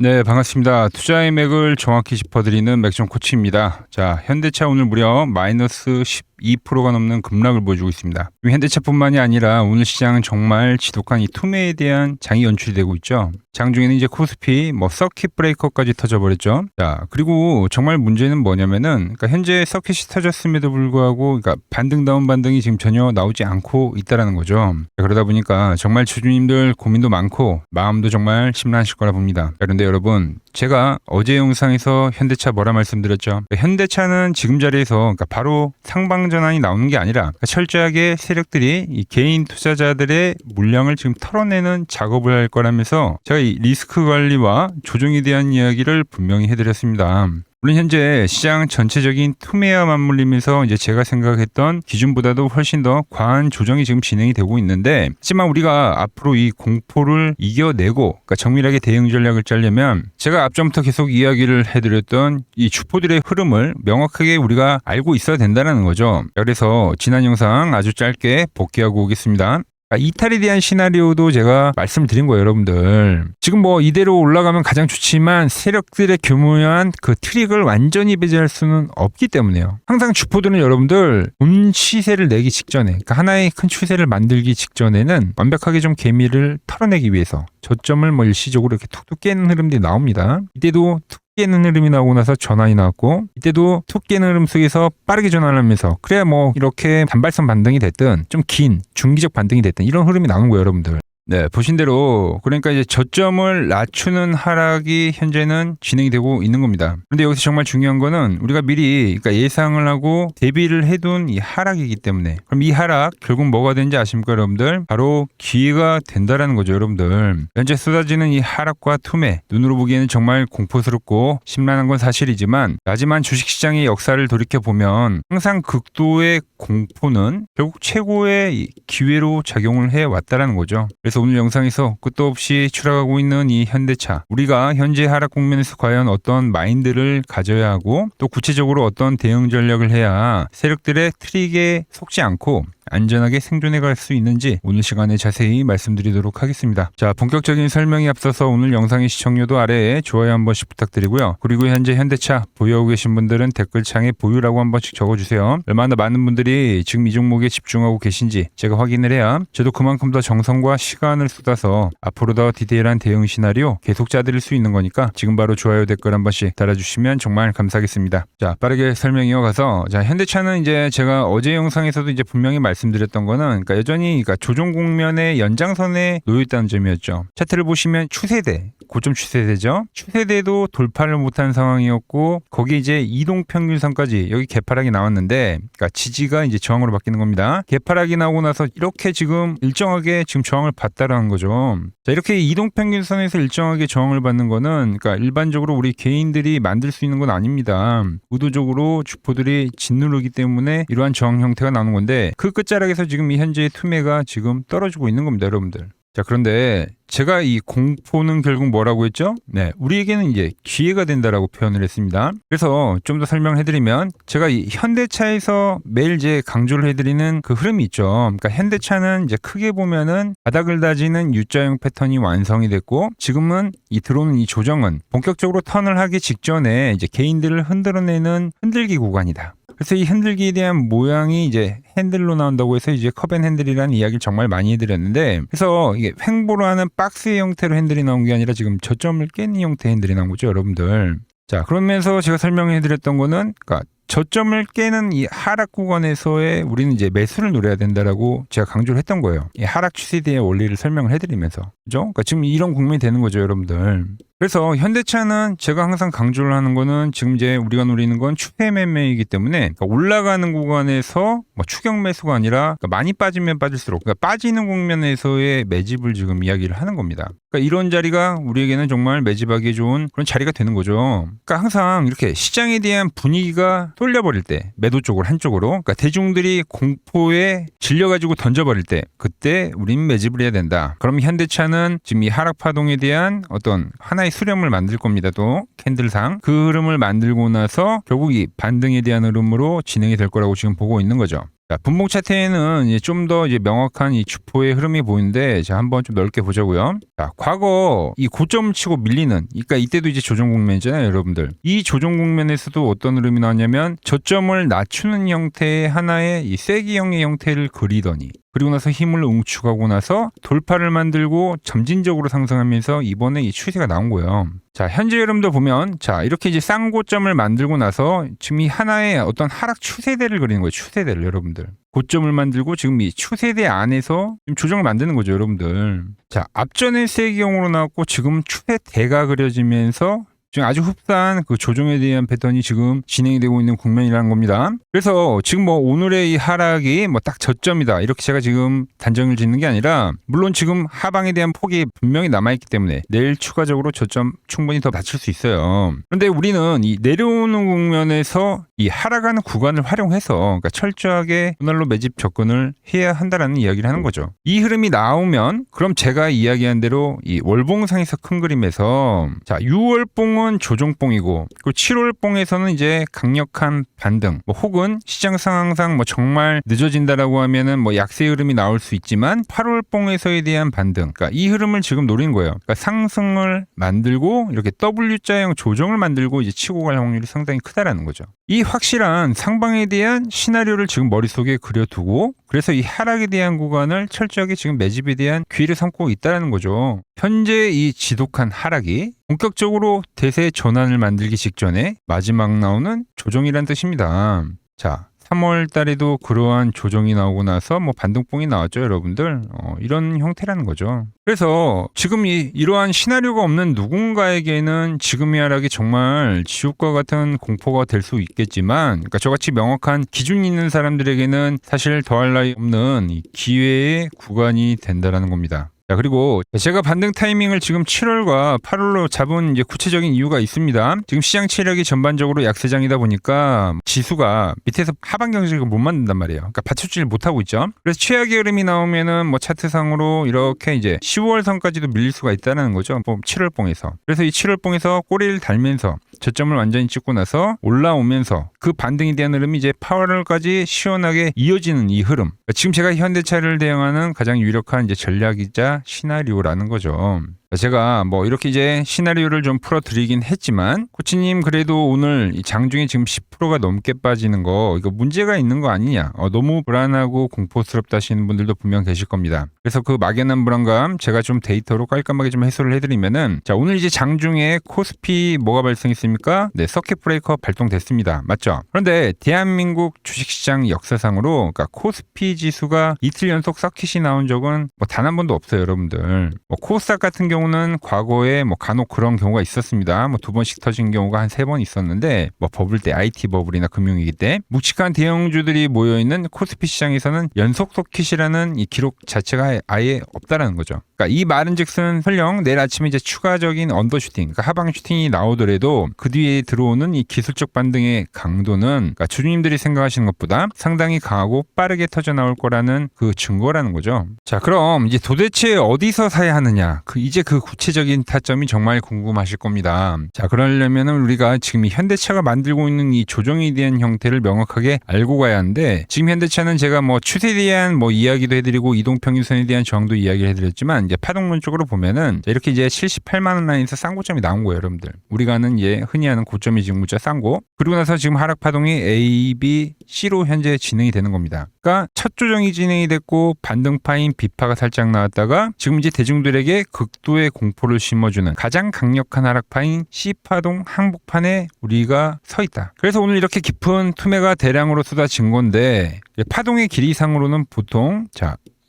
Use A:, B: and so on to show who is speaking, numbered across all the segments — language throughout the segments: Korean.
A: 네, 반갑습니다. 투자의 맥을 정확히 짚어드리는 맥점 코치입니다. 자, 현대차 오늘 무려 마이너스 12%가 넘는 급락을 보여주고 있습니다. 현대차뿐만이 아니라 오늘 시장은 정말 지독한 이 투매에 대한 장이 연출이 되고 있죠. 장중에는 이제 코스피, 서킷 브레이커까지 터져버렸죠. 자, 그리고 정말 문제는 뭐냐면은, 그러니까 현재 서킷이 터졌음에도 불구하고, 그러니까 반등다운 반등이 지금 전혀 나오지 않고 있다라는 거죠. 그러다 보니까 정말 주주님들 고민도 많고 마음도 정말 심란하실 거라 봅니다. 그런데 여러분, 제가 어제 영상에서 현대차 뭐라 말씀드렸죠? 현대차는 지금 자리에서 그러니까 바로 상방 전환이 나오는 게 아니라 그러니까 철저하게 세력들이 이 개인 투자자들의 물량을 지금 털어내는 작업을 할 거라면서 제가 이 리스크 관리와 조정에 대한 이야기를 분명히 해드렸습니다. 물론 현재 시장 전체적인 투매와 맞물리면서 이제 제가 생각했던 기준보다도 훨씬 더 과한 조정이 지금 진행이 되고 있는데, 하지만 우리가 앞으로 이 공포를 이겨내고 그러니까 정밀하게 대응 전략을 짜려면 제가 앞전부터 계속 이야기를 해드렸던 이 주포들의 흐름을 명확하게 우리가 알고 있어야 된다는 거죠. 그래서 지난 영상 아주 짧게 복귀하고 오겠습니다. 이탈에 대한 시나리오도 제가 말씀을 드린 거예요, 여러분들. 지금 이대로 올라가면 가장 좋지만 세력들의 교묘한 그 트릭을 완전히 배제할 수는 없기 때문에요. 항상 주포들은 여러분들 본 시세를 내기 직전에, 그러니까 하나의 큰 추세를 만들기 직전에는 완벽하게 좀 개미를 털어내기 위해서 저점을 일시적으로 이렇게 툭툭 깨는 흐름들이 나옵니다. 이때도 툭 깨는 흐름이 나오고 나서 전환이 나왔고, 이때도 툭 깨는 흐름 속에서 빠르게 전환하면서 그래야 이렇게 단발성 반등이 됐든 좀 긴 중기적 반등이 됐든 이런 흐름이 나오는 거예요, 여러분들. 네, 보신 대로 그러니까 이제 저점을 낮추는 하락이 현재는 진행이 되고 있는 겁니다. 그런데 여기서 정말 중요한 거는 우리가 미리 그러니까 예상을 하고 대비를 해둔 이 하락이기 때문에, 그럼 이 하락 결국 뭐가 되는지 아십니까, 여러분들? 바로 기회가 된다라는 거죠, 여러분들. 현재 쏟아지는 이 하락과 투매, 눈으로 보기에는 정말 공포스럽고 심란한 건 사실이지만, 하지만 주식시장의 역사를 돌이켜 보면 항상 극도의 공포는 결국 최고의 기회로 작용을 해왔다라는 거죠. 그래서 오늘 영상에서 끝도 없이 추락하고 있는 이 현대차, 우리가 현재 하락 국면에서 과연 어떤 마인드를 가져야 하고 또 구체적으로 어떤 대응 전략을 해야 세력들의 트릭에 속지 않고 안전하게 생존해 갈 수 있는지 오늘 시간에 자세히 말씀드리도록 하겠습니다. 자, 본격적인 설명에 앞서서 오늘 영상의 시청료도 아래에 좋아요 한 번씩 부탁드리고요. 그리고 현재 현대차 보유하고 계신 분들은 댓글창에 보유라고 한 번씩 적어주세요. 얼마나 많은 분들이 지금 이 종목에 집중하고 계신지 제가 확인을 해야 저도 그만큼 더 정성과 시간을 쏟아서 앞으로 더 디테일한 대응 시나리오 계속 짜드릴 수 있는 거니까 지금 바로 좋아요 댓글 한 번씩 달아주시면 정말 감사하겠습니다. 자, 빠르게 설명 이어가서, 자, 현대차는 이제 제가 어제 영상에서도 이제 분명히 말씀드렸던 거는 그러니까 여전히 조종 국면의 연장선에 놓여 있다는 점이었죠. 차트를 보시면 추세대, 고점 추세대죠. 추세대도 돌파를 못한 상황이었고, 거기 이제 이동 평균선까지 여기 개파락이 나왔는데, 그러니까 지지가 이제 저항으로 바뀌는 겁니다. 개파락이 나오고 나서 이렇게 지금 일정하게 지금 저항을 받다라는 거죠. 자, 이렇게 이동 평균선에서 일정하게 저항을 받는 거는 그러니까 일반적으로 우리 개인들이 만들 수 있는 건 아닙니다. 의도적으로 주포들이 짓누르기 때문에 이러한 저항 형태가 나오는 건데, 그 끝자락에서 지금 이 현재의 투매가 지금 떨어지고 있는 겁니다, 여러분들. 자, 그런데 제가 이 공포는 결국 뭐라고 했죠? 네, 우리에게는 이제 기회가 된다라고 표현을 했습니다. 그래서 좀 더 설명을 해드리면, 제가 이 현대차에서 매일 이제 강조를 해드리는 그 흐름이 있죠. 그러니까 현대차는 이제 크게 보면은 바닥을 다지는 U자형 패턴이 완성이 됐고, 지금은 이 들어오는 이 조정은 본격적으로 턴을 하기 직전에 이제 개인들을 흔들어내는 흔들기 구간이다. 그래서 이 흔들기에 대한 모양이 이제 핸들로 나온다고 해서 이제 컵앤핸들이라는 이야기를 정말 많이 해드렸는데, 그래서 이게 횡보로 하는 박스의 형태로 핸들이 나온 게 아니라 지금 저점을 깨는 형태의 핸들이 나온 거죠, 여러분들. 자, 그러면서 제가 설명해드렸던 거는 그러니까 저점을 깨는 이 하락 구간에서의 우리는 이제 매수를 노려야 된다라고 제가 강조를 했던 거예요. 이 하락 추세대의 원리를 설명을 해드리면서, 그죠? 그러니까 지금 이런 국면이 되는 거죠, 여러분들. 그래서 현대차는 제가 항상 강조를 하는 거는 지금 이제 우리가 노리는 건 추세 매매이기 때문에, 그러니까 올라가는 구간에서 추격 매수가 아니라 그러니까 많이 빠지면 빠질수록 그러니까 빠지는 국면에서의 매집을 지금 이야기를 하는 겁니다. 그러니까 이런 자리가 우리에게는 정말 매집하기 좋은 그런 자리가 되는 거죠. 그러니까 항상 이렇게 시장에 대한 분위기가 쏠려버릴 때, 매도 쪽으로 한쪽으로, 그러니까 대중들이 공포에 질려가지고 던져버릴 때, 그때 우린 매집을 해야 된다. 그럼 현대차는 지금 이 하락 파동에 대한 어떤 하나의 수렴을 만들 겁니다. 또 캔들상 그 흐름을 만들고 나서 결국 이 반등에 대한 흐름으로 진행이 될 거라고 지금 보고 있는 거죠. 자, 분봉 차트에는 좀 더 명확한 이 주포의 흐름이 보이는데, 자, 한번 좀 넓게 보자고요. 자, 과거 이 고점을 치고 밀리는, 그러니까 이때도 조정 국면이잖아요, 여러분들. 이 조정 국면에서도 어떤 흐름이 나왔냐면 저점을 낮추는 형태의 하나의 이 쐐기형의 형태를 그리더니, 그리고 나서 힘을 응축하고 나서 돌파를 만들고 점진적으로 상승하면서 이번에 이 추세가 나온 거예요. 자, 현재 여러분들 보면, 자, 이렇게 쌍고점을 만들고 나서 지금 이 하나의 어떤 하락 추세대를 그리는 거예요. 추세대를 여러분들. 고점을 만들고 지금 이 추세대 안에서 지금 조정을 만드는 거죠, 여러분들. 자, 앞전에 쐐기형으로 나왔고 지금 추세대가 그려지면서 지금 아주 흡사한 그 조정에 대한 패턴이 지금 진행이 되고 있는 국면이라는 겁니다. 그래서 지금 오늘의 이 하락이 딱 저점이다, 이렇게 제가 지금 단정을 짓는 게 아니라, 물론 지금 하방에 대한 폭이 분명히 남아있기 때문에 내일 추가적으로 저점 충분히 더 낮출 수 있어요. 그런데 우리는 이 내려오는 국면에서 이 하락하는 구간을 활용해서, 그러니까 철저하게 분할로 매집 접근을 해야 한다라는 이야기를 하는 거죠. 이 흐름이 나오면 그럼 제가 이야기한 대로 이 월봉상에서 큰 그림에서, 자, 6월봉 조정봉이고, 그리고 7월봉에서는 강력한 반등, 혹은 시장 상황상 정말 늦어진다라고 하면은 약세 흐름이 나올 수 있지만 8월봉에서에 대한 반등, 그러니까 이 흐름을 지금 노린 거예요. 그러니까 상승을 만들고 이렇게 W자형 조정을 만들고 치고 갈 확률이 상당히 크다라는 거죠. 이 확실한 상방에 대한 시나리오를 지금 머릿속에 그려두고, 그래서 이 하락에 대한 구간을 철저하게 지금 매집에 대한 기회를 삼고 있다는 거죠. 현재 이 지독한 하락이 본격적으로 대세 전환을 만들기 직전에 마지막 나오는 조정이란 뜻입니다. 자, 3월 달에도 그러한 조정이 나오고 나서 반등봉이 나왔죠, 여러분들. 이런 형태라는 거죠. 그래서 지금 이러한 시나리오가 없는 누군가에게는 지금의 하락이 정말 지옥과 같은 공포가 될 수 있겠지만, 그러니까 저같이 명확한 기준이 있는 사람들에게는 사실 더할 나위 없는 이 기회의 구간이 된다는 겁니다. 자, 그리고 제가 반등 타이밍을 지금 7월과 8월로 잡은 구체적인 이유가 있습니다. 지금 시장 체력이 전반적으로 약세장이다 보니까 지수가 밑에서 하방 경직을 못 만든단 말이에요. 그러니까 받쳐주질 못하고 있죠. 그래서 최악의 흐름이 나오면은 차트상으로 이렇게 10월 선까지도 밀릴 수가 있다는 거죠. 7월봉에서. 그래서 이 7월봉에서 꼬리를 달면서 저점을 완전히 찍고 나서 올라오면서 그 반등에 대한 흐름이 8월까지 시원하게 이어지는 이 흐름. 지금 제가 현대차를 대응하는 가장 유력한 전략이자 시나리오라는 거죠. 제가 이렇게 시나리오를 좀 풀어드리긴 했지만, 코치님 그래도 오늘 이 장중에 지금 10%가 넘게 빠지는 거 이거 문제가 있는 거 아니냐, 너무 불안하고 공포스럽다 하시는 분들도 분명 계실 겁니다. 그래서 그 막연한 불안감 제가 좀 데이터로 깔끔하게 좀 해소를 해드리면은, 자, 오늘 장중에 코스피 뭐가 발생했습니까? 네, 서킷 브레이커 발동됐습니다. 맞죠? 그런데 대한민국 주식시장 역사상으로, 그러니까 코스피 지수가 이틀 연속 서킷이 나온 적은 단 한 번도 없어요, 여러분들. 코스닥 같은 경우는 과거에 간혹 그런 경우가 있었습니다. 2번씩 터진 경우가 한 3번 있었는데, 버블 때, IT 버블이나 금융위기 때 묵직한 대형주들이 모여있는 코스피 시장에서는 연속 서킷이라는 이 기록 자체가 아예 없다라는 거죠. 그러니까 이 말은즉슨 설령 내일 아침에 추가적인 언더슈팅, 그러니까 하방 슈팅이 나오더라도 그 뒤에 들어오는 이 기술적 반등의 강도는, 그러니까 주주님들이 생각하시는 것보다 상당히 강하고 빠르게 터져 나올 거라는 그 증거라는 거죠. 자, 그럼 도대체 어디서 사야 하느냐? 그 구체적인 타점이 정말 궁금하실 겁니다. 자, 그러려면은 우리가 지금 이 현대차가 만들고 있는 이 조정에 대한 형태를 명확하게 알고 가야 하는데, 지금 현대차는 제가 추세에 대한 이야기도 해드리고 이동평균선에 대한 저항도 이야기를 해드렸지만, 파동론 쪽으로 보면은 이렇게 78만 원 라인에서 쌍고점이 나온 거예요, 여러분들. 우리가 아는 흔히 하는 고점이 지금 쌍고. 그리고 나서 지금 하락 파동이 A, B, C로 현재 진행이 되는 겁니다. 그러니까 첫 조정이 진행이 됐고 반등파인 B파가 살짝 나왔다가 지금 대중들에게 극도의 공포를 심어주는 가장 강력한 하락파인 C파동 항복판에 우리가 서 있다. 그래서 오늘 이렇게 깊은 투매가 대량으로 쏟아진 건데, 파동의 길이상으로는 보통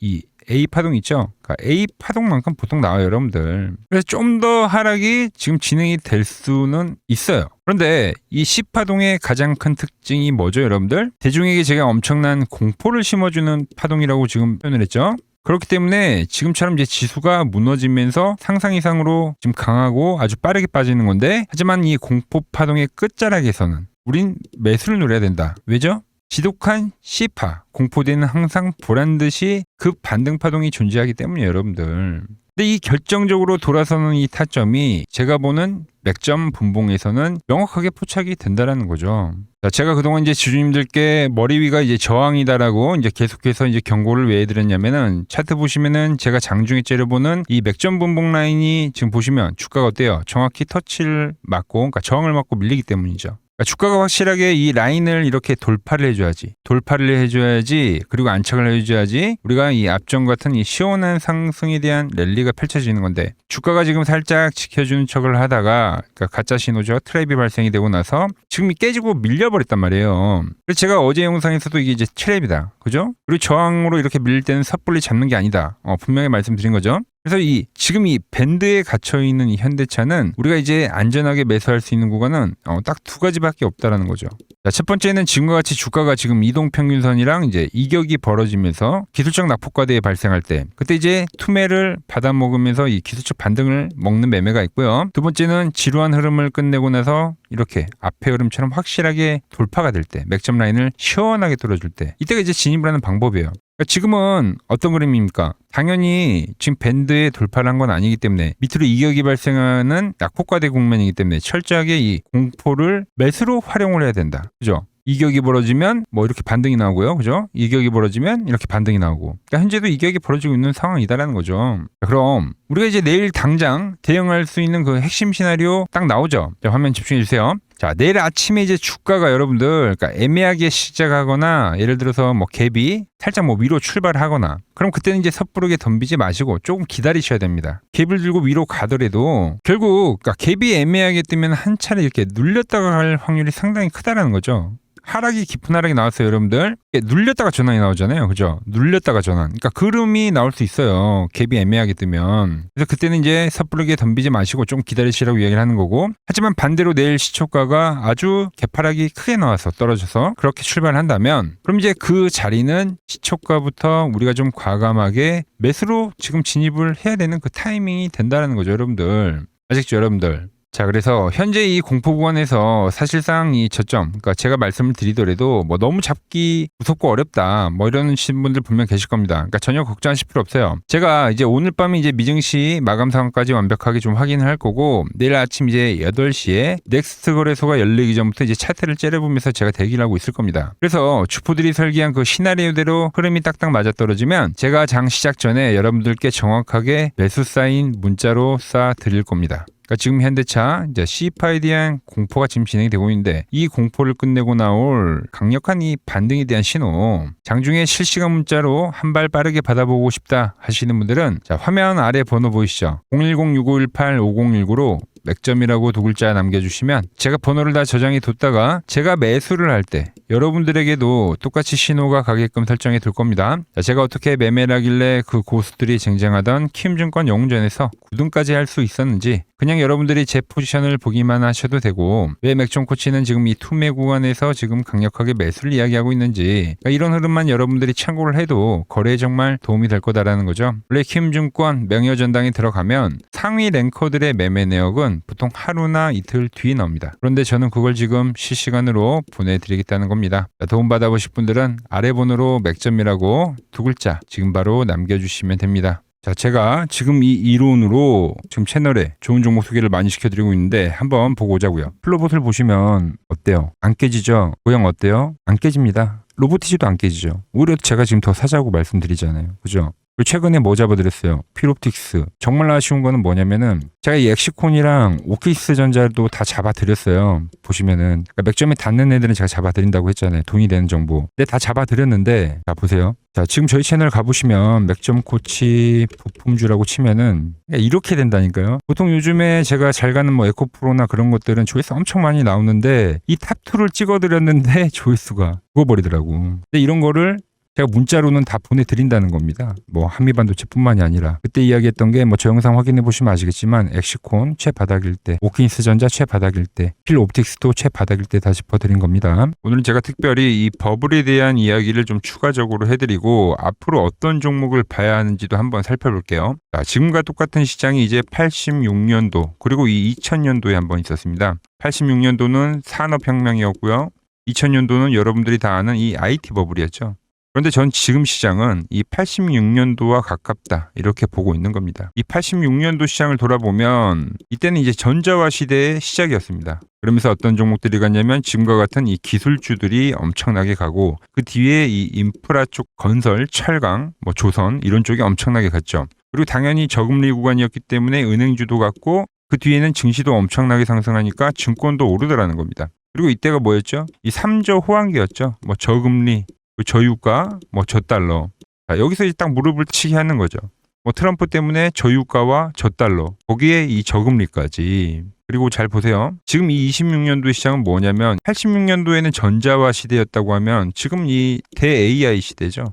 A: 이 A 파동 있죠? 그러니까 A 파동만큼 보통 나와요, 여러분들. 그래서 좀 더 하락이 지금 진행이 될 수는 있어요. 그런데 이 C 파동의 가장 큰 특징이 뭐죠, 여러분들? 대중에게 제가 엄청난 공포를 심어주는 파동이라고 지금 표현을 했죠. 그렇기 때문에 지금처럼 지수가 무너지면서 상상 이상으로 지금 강하고 아주 빠르게 빠지는 건데, 하지만 이 공포 파동의 끝자락에서는 우린 매수를 노려야 된다. 왜죠? 지독한 C파, 공포대는 항상 보란듯이 급 반등 파동이 존재하기 때문이에요, 여러분들. 근데 이 결정적으로 돌아서는 이 타점이 제가 보는 맥점 분봉에서는 명확하게 포착이 된다라는 거죠. 자, 제가 그동안 이제 주주님들께 머리 위가 이제 저항이다라고 이제 계속해서 이제 경고를 왜 해드렸냐면은 차트 보시면은 제가 장중에 째려보는 이 맥점 분봉 라인이 지금 보시면 주가가 어때요? 정확히 터치를 맞고, 그러니까 저항을 맞고 밀리기 때문이죠. 그러니까 주가가 확실하게 이 라인을 이렇게 돌파를 해줘야지, 그리고 안착을 해줘야지 우리가 이 앞전 같은 이 시원한 상승에 대한 랠리가 펼쳐지는 건데, 주가가 지금 살짝 지켜주는 척을 하다가, 그러니까 가짜 신호죠. 트랩이 발생이 되고 나서 지금 깨지고 밀려버렸단 말이에요. 그래서 제가 어제 영상에서도 이게 이제 트랩이다, 그죠? 그리고 저항으로 이렇게 밀릴 때는 섣불리 잡는 게 아니다, 분명히 말씀드린 거죠. 그래서 지금 이 밴드에 갇혀 있는 이 현대차는 우리가 이제 안전하게 매수할 수 있는 구간은 딱 두 가지밖에 없다라는 거죠. 자, 첫 번째는 지금과 같이 주가가 지금 이동평균선이랑 이제 이격이 벌어지면서 기술적 낙폭과대에 발생할 때, 그때 이제 투매를 받아먹으면서 이 기술적 반등을 먹는 매매가 있고요. 두 번째는 지루한 흐름을 끝내고 나서 이렇게 앞의 흐름처럼 확실하게 돌파가 될 때, 맥점 라인을 시원하게 뚫어줄 때, 이때가 이제 진입을 하는 방법이에요. 지금은 어떤 그림입니까? 당연히 지금 밴드에 돌파를 한 건 아니기 때문에 밑으로 이격이 발생하는 낙폭과대 국면이기 때문에 철저하게 이 공포를 매수로 활용을 해야 된다. 그죠? 이격이 벌어지면 뭐 이렇게 반등이 나오고요. 그죠? 이격이 벌어지면 이렇게 반등이 나오고. 그러니까 현재도 이격이 벌어지고 있는 상황이다라는 거죠. 그럼 우리가 이제 내일 당장 대응할 수 있는 그 핵심 시나리오 딱 나오죠. 자, 화면 집중해 주세요. 자, 내일 아침에 이제 주가가 여러분들, 그러니까 애매하게 시작하거나, 예를 들어서 뭐 갭이 살짝 뭐 위로 출발하거나, 그럼 그때는 이제 섣부르게 덤비지 마시고 조금 기다리셔야 됩니다. 갭을 들고 위로 가더라도 결국 그러니까 갭이 애매하게 뜨면 한 차례 이렇게 눌렸다가 갈 확률이 상당히 크다라는 거죠. 하락이 깊은 하락이 나왔어요, 여러분들. 눌렸다가 전환이 나오잖아요, 그죠? 눌렸다가 전환. 그러니까 그름이 나올 수 있어요, 갭이 애매하게 뜨면. 그래서 그때는 이제 섣부르게 덤비지 마시고 좀 기다리시라고 이야기를 하는 거고, 하지만 반대로 내일 시초가가 아주 개파락이 크게 나와서 떨어져서 그렇게 출발한다면, 그럼 이제 그 자리는 시초가부터 우리가 좀 과감하게 매수로 지금 진입을 해야 되는 그 타이밍이 된다는 거죠, 여러분들. 아시겠죠, 여러분들? 자, 그래서 현재 이 공포 구간에서 사실상 이 저점, 그러니까 제가 말씀을 드리더라도 뭐 너무 잡기 무섭고 어렵다, 뭐 이러신 분들 분명 계실 겁니다. 그러니까 전혀 걱정하실 필요 없어요. 제가 이제 오늘 밤에 이제 미증시 마감 상황까지 완벽하게 좀 확인을 할 거고, 내일 아침 이제 8시에 넥스트 거래소가 열리기 전부터 이제 차트를 째려보면서 제가 대기를 하고 있을 겁니다. 그래서 주포들이 설계한 그 시나리오대로 흐름이 딱딱 맞아떨어지면 제가 장 시작 전에 여러분들께 정확하게 매수 사인 문자로 쏴 드릴 겁니다. 그러니까 지금 현대차 이제 C파에 대한 공포가 지금 진행이 되고 있는데, 이 공포를 끝내고 나올 강력한 이 반등에 대한 신호, 장중에 실시간 문자로 한 발 빠르게 받아보고 싶다 하시는 분들은 자, 화면 아래 번호 보이시죠? 010-6518-5019로 맥점이라고 두 글자 남겨주시면 제가 번호를 다 저장해 뒀다가 제가 매수를 할 때 여러분들에게도 똑같이 신호가 가게끔 설정해 둘 겁니다. 자, 제가 어떻게 매매를 하길래 그 고수들이 쟁쟁하던 키움증권 영웅전에서 9등까지 할 수 있었는지 그냥 여러분들이 제 포지션을 보기만 하셔도 되고, 왜 맥점 코치는 지금 이 투매 구간에서 지금 강력하게 매수를 이야기하고 있는지, 그러니까 이런 흐름만 여러분들이 참고를 해도 거래에 정말 도움이 될 거다라는 거죠. 원래 키움증권 명예전당에 들어가면 상위 랭커들의 매매 내역은 보통 하루나 이틀 뒤에 나옵니다. 그런데 저는 그걸 지금 실시간으로 보내드리겠다는 겁니다. 도움받아 보실 분들은 아래 번호로 맥점이라고 두 글자 지금 바로 남겨주시면 됩니다. 자, 제가 지금 이 이론으로 지금 채널에 좋은 종목 소개를 많이 시켜드리고 있는데 한번 보고 오자고요. 플로봇을 보시면 어때요? 안 깨지죠? 모양 어때요? 안 깨집니다. 로보티지도 안 깨지죠. 오히려 제가 지금 더 사자고 말씀드리잖아요, 그죠? 그리고 최근에 뭐 잡아드렸어요? 필옵틱스. 정말 아쉬운 거는 뭐냐면은 제가 이 엑시콘이랑 오키스 전자도 다 잡아드렸어요. 보시면은 그러니까 맥점에 닿는 애들은 제가 잡아드린다고 했잖아요, 돈이 되는 정보. 근데 다 잡아드렸는데, 자 보세요. 자, 지금 저희 채널 가보시면 맥점 코치 부품주라고 치면은 이렇게 된다니까요. 보통 요즘에 제가 잘 가는 뭐 에코프로나 그런 것들은 조회수 엄청 많이 나오는데 이 탑2를 찍어드렸는데 조회수가 죽어버리더라고. 근데 이런 거를 제가 문자로는 다 보내드린다는 겁니다. 뭐 한미반도체뿐만이 아니라 그때 이야기했던 게 뭐 저 영상 확인해 보시면 아시겠지만 엑시콘 최바닥일 때, 오킨스 전자 최바닥일 때, 필옵틱스도 최바닥일 때 다 짚어드린 겁니다. 오늘은 제가 특별히 이 버블에 대한 이야기를 좀 추가적으로 해드리고 앞으로 어떤 종목을 봐야 하는지도 한번 살펴볼게요. 자, 지금과 똑같은 시장이 이제 86년도 그리고 이 2000년도에 한번 있었습니다. 86년도는 산업혁명이었고요. 2000년도는 여러분들이 다 아는 이 IT 버블이었죠. 그런데 전 지금 시장은 이 86년도와 가깝다 이렇게 보고 있는 겁니다. 이 86년도 시장을 돌아보면 이때는 이제 전자화 시대의 시작이었습니다. 그러면서 어떤 종목들이 갔냐면 지금과 같은 이 기술주들이 엄청나게 가고 그 뒤에 이 인프라 쪽 건설, 철강, 뭐 조선 이런 쪽이 엄청나게 갔죠. 그리고 당연히 저금리 구간이었기 때문에 은행주도 갔고 그 뒤에는 증시도 엄청나게 상승하니까 증권도 오르더라는 겁니다. 그리고 이때가 뭐였죠? 이 3조 호황기였죠. 뭐 저금리, 저유가, 뭐 저달러. 자, 여기서 이제 딱 무릎을 치게 하는 거죠. 뭐 트럼프 때문에 저유가와 저달러, 거기에 이 저금리까지. 그리고 잘 보세요. 지금 이 26년도 시장은 뭐냐면 86년도에는 전자화 시대였다고 하면 지금 이 대 AI 시대죠.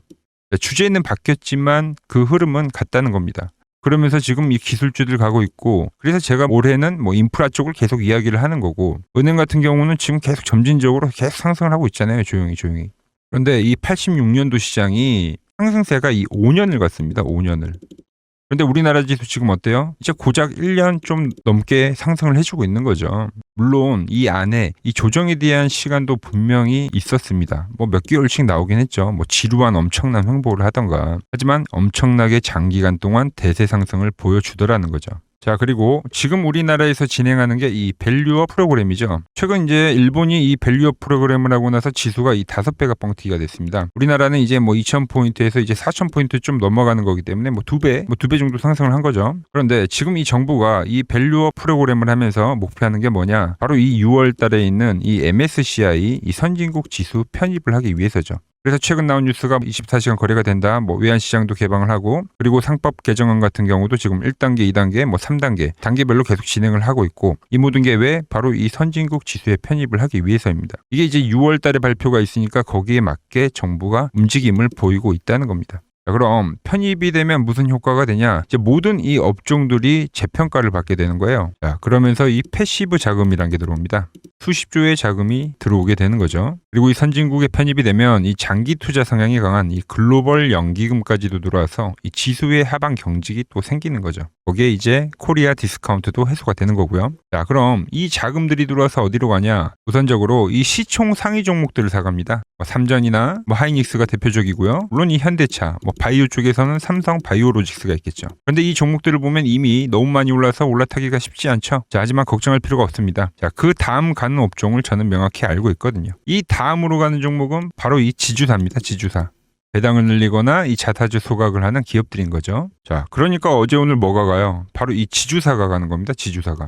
A: 주제는 바뀌었지만 그 흐름은 같다는 겁니다. 그러면서 지금 이 기술주들 가고 있고, 그래서 제가 올해는 뭐 인프라 쪽을 계속 이야기를 하는 거고, 은행 같은 경우는 지금 계속 점진적으로 계속 상승을 하고 있잖아요. 조용히. 그런데 이 86년도 시장이 상승세가 이 5년을 갔습니다. 5년을. 그런데 우리나라 지수 지금 어때요? 이제 고작 1년 좀 넘게 상승을 해주고 있는 거죠. 물론 이 안에 이 조정에 대한 시간도 분명히 있었습니다. 뭐 몇 개월씩 나오긴 했죠. 뭐 지루한 엄청난 횡보를 하던가. 하지만 엄청나게 장기간 동안 대세 상승을 보여주더라는 거죠. 자, 그리고 지금 우리나라에서 진행하는 게 이 밸류업 프로그램이죠. 최근 이제 일본이 이 밸류업 프로그램을 하고 나서 지수가 이 5배가 뻥튀기가 됐습니다. 우리나라는 이제 뭐 2,000포인트에서 이제 4,000포인트 좀 넘어가는 거기 때문에 뭐 2배 정도 상승을 한 거죠. 그런데 지금 이 정부가 이 밸류업 프로그램을 하면서 목표하는 게 뭐냐? 바로 이 6월 달에 있는 이 MSCI 이 선진국 지수 편입을 하기 위해서죠. 그래서 최근 나온 뉴스가 24시간 거래가 된다. 뭐 외환시장도 개방을 하고, 그리고 상법 개정안 같은 경우도 지금 1단계, 2단계, 뭐 3단계, 단계별로 계속 진행을 하고 있고, 이 모든 게 왜? 바로 이 선진국 지수에 편입을 하기 위해서입니다. 이게 이제 6월 달에 발표가 있으니까 거기에 맞게 정부가 움직임을 보이고 있다는 겁니다. 자, 그럼 편입이 되면 무슨 효과가 되냐? 이제 모든 이 업종들이 재평가를 받게 되는 거예요. 자, 그러면서 이 패시브 자금이란 게 들어옵니다. 수십조의 자금이 들어오게 되는 거죠. 그리고 이 선진국에 편입이 되면 이 장기 투자 성향이 강한 이 글로벌 연기금까지도 들어와서 이 지수의 하방 경직이 또 생기는 거죠. 거기에 이제 코리아 디스카운트도 해소가 되는 거고요. 자, 그럼 이 자금들이 들어와서 어디로 가냐? 우선적으로 이 시총 상위 종목들을 사갑니다. 뭐 삼전이나 뭐 하이닉스가 대표적이고요. 물론 이 현대차, 뭐 바이오 쪽에서는 삼성 바이오로직스가 있겠죠. 그런데 이 종목들을 보면 이미 너무 많이 올라서 올라타기가 쉽지 않죠. 자, 하지만 걱정할 필요가 없습니다. 자, 그 다음 가는 업종을 저는 명확히 알고 있거든요. 이 다음으로 가는 종목은 바로 이 지주사입니다. 지주사. 배당을 늘리거나 이 자사주 소각을 하는 기업들인 거죠. 자, 그러니까 어제 오늘 뭐가 가요? 바로 이 지주사가 가는 겁니다. 지주사가.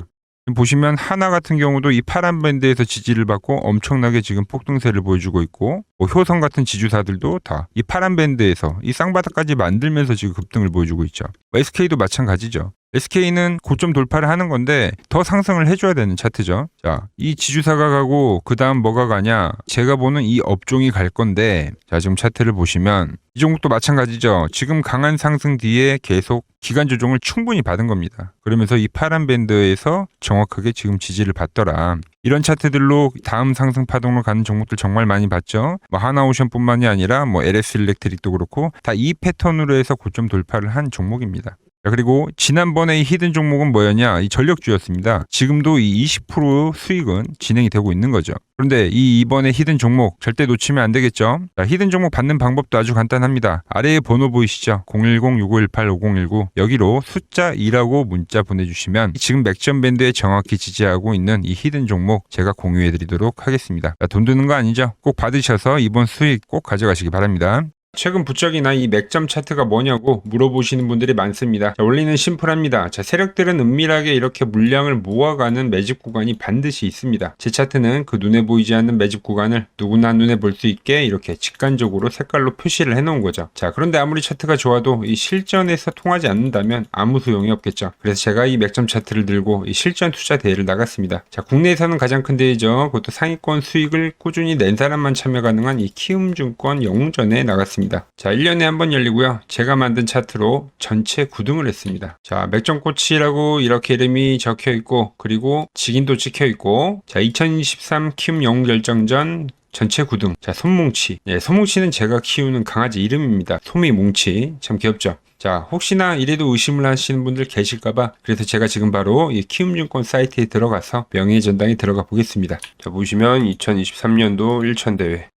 A: 보시면 하나 같은 경우도 이 파란 밴드에서 지지를 받고 엄청나게 지금 폭등세를 보여주고 있고, 뭐 효성 같은 지주사들도 다 이 파란 밴드에서 이 쌍바닥까지 만들면서 지금 급등을 보여주고 있죠. SK도 마찬가지죠. SK는 고점 돌파를 하는 건데 더 상승을 해줘야 되는 차트죠. 자, 이 지주사가 가고 그 다음 뭐가 가냐? 제가 보는 이 업종이 갈 건데, 자, 지금 차트를 보시면 이 종목도 마찬가지죠. 지금 강한 상승 뒤에 계속 기간 조정을 충분히 받은 겁니다. 그러면서 이 파란 밴드에서 정확하게 지금 지지를 받더라. 이런 차트들로 다음 상승 파동으로 가는 종목들 정말 많이 봤죠. 뭐 하나오션뿐만이 아니라 뭐 LS 일렉트릭도 그렇고 다 이 패턴으로 해서 고점 돌파를 한 종목입니다. 자, 그리고 지난번에 이 히든 종목은 뭐였냐? 이 전력주였습니다. 지금도 이 20% 수익은 진행이 되고 있는 거죠. 그런데 이번에 히든 종목 절대 놓치면 안 되겠죠? 자, 히든 종목 받는 방법도 아주 간단합니다. 아래에 번호 보이시죠? 010-6518-5019 여기로 숫자 2라고 문자 보내주시면 지금 맥점 밴드에 정확히 지지하고 있는 이 히든 종목 제가 공유해드리도록 하겠습니다. 자, 돈 드는 거 아니죠? 꼭 받으셔서 이번 수익 꼭 가져가시기 바랍니다. 최근 부쩍이나 이 맥점 차트가 뭐냐고 물어보시는 분들이 많습니다. 자, 원리는 심플합니다. 자, 세력들은 은밀하게 이렇게 물량을 모아가는 매집 구간이 반드시 있습니다. 제 차트는 그 눈에 보이지 않는 매집 구간을 누구나 눈에 볼 수 있게 이렇게 직관적으로 색깔로 표시를 해놓은 거죠. 자, 그런데 아무리 차트가 좋아도 이 실전에서 통하지 않는다면 아무 소용이 없겠죠. 그래서 제가 이 맥점 차트를 들고 이 실전 투자 대회를 나갔습니다. 자, 국내에서는 가장 큰 대회죠. 그것도 상위권 수익을 꾸준히 낸 사람만 참여 가능한 이 키움증권 영웅전에 나갔습니다. 자, 1년에 한 번 열리고요. 제가 만든 차트로 전체 9등을 했습니다. 자, 맥점코치라고 이렇게 이름이 적혀 있고, 그리고 직인도 찍혀 있고, 자, 2023 키움 영웅 결정전 전체 9등. 자, 솜뭉치. 예, 솜뭉치는 제가 키우는 강아지 이름입니다. 솜이뭉치. 참 귀엽죠? 자, 혹시나 이래도 의심을 하시는 분들 계실까봐 그래서 제가 지금 바로 이 키움증권 사이트에 들어가서 명예의 전당에 들어가 보겠습니다. 자, 보시면 2023년도 1천 대회.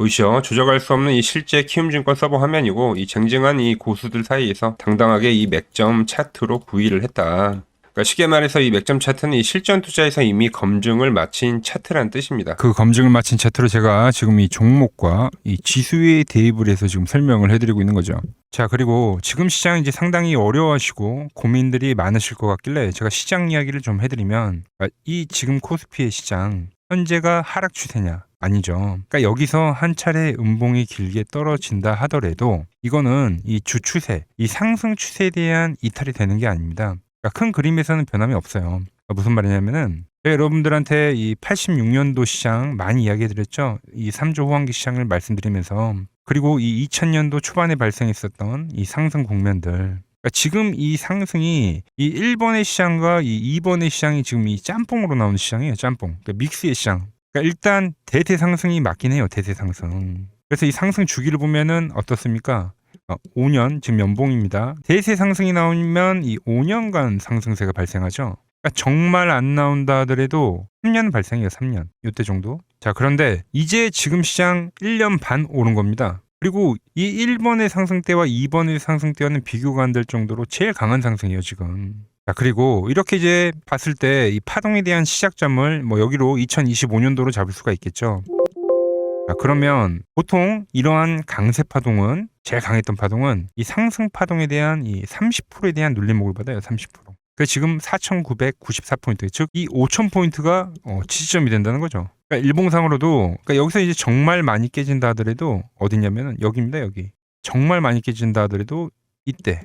A: 보이시죠? 조작할 수 없는 이 실제 키움증권 서버 화면이고 이 쟁쟁한 이 고수들 사이에서 당당하게 이 맥점 차트로 부위를 했다. 그러니까 쉽게 말해서 이 맥점 차트는 이 실전 투자에서 이미 검증을 마친 차트라는 뜻입니다. 그 검증을 마친 차트로 제가 지금 이 종목과 이 지수에 대입을 해서 지금 설명을 해드리고 있는 거죠. 자, 그리고 지금 시장 이제 상당히 어려워하시고 고민들이 많으실 것 같길래 제가 시장 이야기를 좀 해드리면, 이 지금 코스피의 시장 현재가 하락 추세냐? 아니죠. 그러니까 여기서 한 차례 음봉이 길게 떨어진다 하더라도 이거는 이 주추세, 이 상승 추세에 대한 이탈이 되는 게 아닙니다. 그러니까 큰 그림에서는 변함이 없어요. 그러니까 무슨 말이냐면은 제가 여러분들한테 이 86년도 시장 많이 이야기 드렸죠. 이 3조 호황기 시장을 말씀드리면서, 그리고 이 2000년도 초반에 발생했었던 이 상승 국면들, 그러니까 지금 이 상승이 이 1번의 시장과 이 2번의 시장이 지금 이 짬뽕으로 나오는 시장이에요. 짬뽕. 그러니까 믹스의 시장. 그러니까 일단 대세 상승이 맞긴 해요. 대세 상승. 그래서 이 상승 주기를 보면은 어떻습니까? 5년 지금 연봉입니다. 대세 상승이 나오면 이 5년간 상승세가 발생하죠. 그러니까 정말 안 나온다 하더라도 3년 발생해요. 3년. 이때 정도. 자, 그런데 이제 지금 시장 1년 반 오른 겁니다. 그리고 이 1번의 상승 때와 2번의 상승 때와는 비교가 안 될 정도로 제일 강한 상승이에요, 지금. 자, 그리고 이렇게 이제 봤을 때 이 파동에 대한 시작점을 뭐 여기로 2025년도로 잡을 수가 있겠죠. 자, 그러면 보통 이러한 강세 파동은, 제일 강했던 파동은 이 상승 파동에 대한 이 30%에 대한 눌림목을 받아요. 30%. 그 지금 4,994포인트, 즉 이 5,000포인트가 지지점이 된다는 거죠. 그러니까 일봉상으로도, 그러니까 여기서 이제 정말 많이 깨진다 하더라도 어디냐면은 여기입니다. 여기. 정말 많이 깨진다 하더라도 이때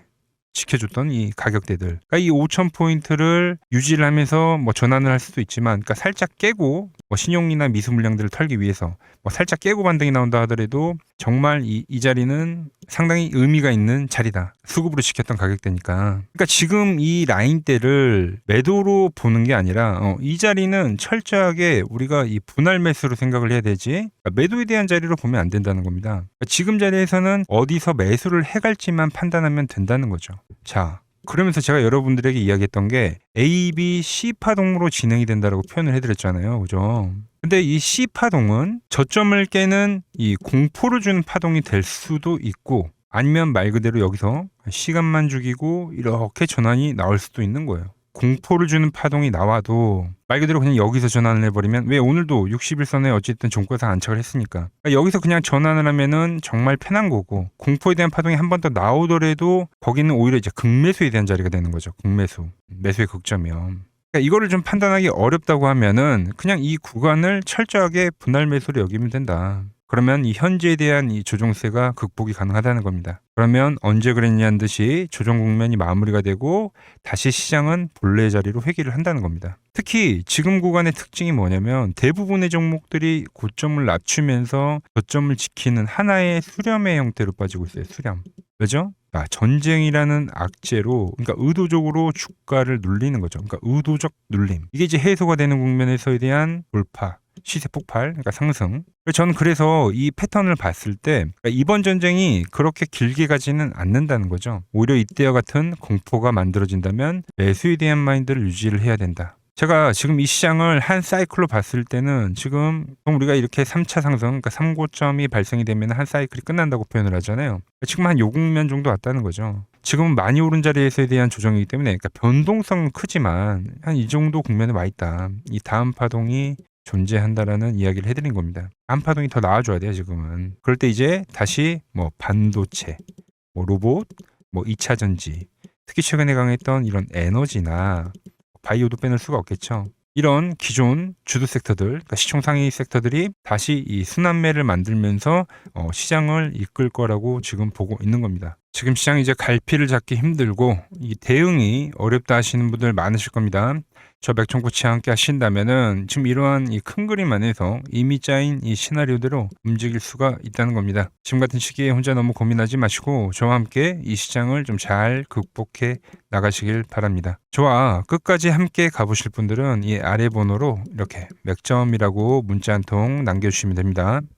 A: 지켜줬던 이 가격대들, 그러니까 이 5,000포인트를 유지를 하면서 뭐 전환을 할 수도 있지만, 그러니까 살짝 깨고 뭐 신용이나 미수 물량들을 털기 위해서 뭐 살짝 깨고 반등이 나온다 하더라도 정말 이 자리는 상당히 의미가 있는 자리다. 수급으로 지켰던 가격대니까. 그러니까 지금 이 라인대를 매도로 보는 게 아니라 이 자리는 철저하게 우리가 이 분할 매수로 생각을 해야 되지, 그러니까 매도에 대한 자리로 보면 안 된다는 겁니다. 그러니까 지금 자리에서는 어디서 매수를 해갈지만 판단하면 된다는 거죠. 자, 그러면서 제가 여러분들에게 이야기했던 게 A, B, C 파동으로 진행이 된다라고 표현을 해드렸잖아요. 그죠? 근데 이 C 파동은 저점을 깨는 이 공포를 주는 파동이 될 수도 있고, 아니면 말 그대로 여기서 시간만 죽이고 이렇게 전환이 나올 수도 있는 거예요. 공포를 주는 파동이 나와도 말 그대로 그냥 여기서 전환을 해버리면, 왜 오늘도 60일선에 어쨌든 종가상 안착을 했으니까, 그러니까 여기서 그냥 전환을 하면은 정말 편한 거고, 공포에 대한 파동이 한 번 더 나오더라도 거기는 오히려 이제 극매수에 대한 자리가 되는 거죠. 극매수, 매수의 극점이요. 그러니까 이거를 좀 판단하기 어렵다고 하면은 그냥 이 구간을 철저하게 분할 매수로 여기면 된다. 그러면 이 현재에 대한 이 조정세가 극복이 가능하다는 겁니다. 그러면 언제 그랬냐는 듯이 조정 국면이 마무리가 되고 다시 시장은 본래 자리로 회귀를 한다는 겁니다. 특히 지금 구간의 특징이 뭐냐면 대부분의 종목들이 고점을 낮추면서 저점을 지키는 하나의 수렴의 형태로 빠지고 있어요. 수렴. 왜죠? 전쟁이라는 악재로, 그러니까 의도적으로 주가를 눌리는 거죠. 그러니까 의도적 눌림. 이게 이제 해소가 되는 국면에서에 대한 돌파, 시세 폭발, 그러니까 상승. 저는 그래서 이 패턴을 봤을 때 그러니까 이번 전쟁이 그렇게 길게 가지는 않는다는 거죠. 오히려 이때와 같은 공포가 만들어진다면 매수에 대한 마인드를 유지를 해야 된다. 제가 지금 이 시장을 한 사이클로 봤을 때는 지금 우리가 이렇게 3차 상승, 그러니까 3고점이 발생이 되면 한 사이클이 끝난다고 표현을 하잖아요. 지금 한 요 국면 정도 왔다는 거죠. 지금은 많이 오른 자리에서에 대한 조정이기 때문에, 그러니까 변동성은 크지만 한 이 정도 국면에 와 있다. 이 다음 파동이 존재한다라는 이야기를 해드린 겁니다. 다음 파동이 더 나아져야 돼요, 지금은. 그럴 때 이제 다시 뭐 반도체, 뭐 로봇, 뭐 2차 전지, 특히 최근에 강했던 이런 에너지나 바이오도 빼놓을 수가 없겠죠. 이런 기존 주도 섹터들, 그러니까 시총 상위 섹터들이 다시 이 순환매를 만들면서 시장을 이끌 거라고 지금 보고 있는 겁니다. 지금 시장이 이제 갈피를 잡기 힘들고 이 대응이 어렵다 하시는 분들 많으실 겁니다. 저 맥청코치와 함께 하신다면은 지금 이러한 이 큰 그림 안에서 이미 짜인 이 시나리오대로 움직일 수가 있다는 겁니다. 지금 같은 시기에 혼자 너무 고민하지 마시고 저와 함께 이 시장을 좀 잘 극복해 나가시길 바랍니다. 저와 끝까지 함께 가보실 분들은 이 아래 번호로 이렇게 맥점이라고 문자 한 통 남겨주시면 됩니다.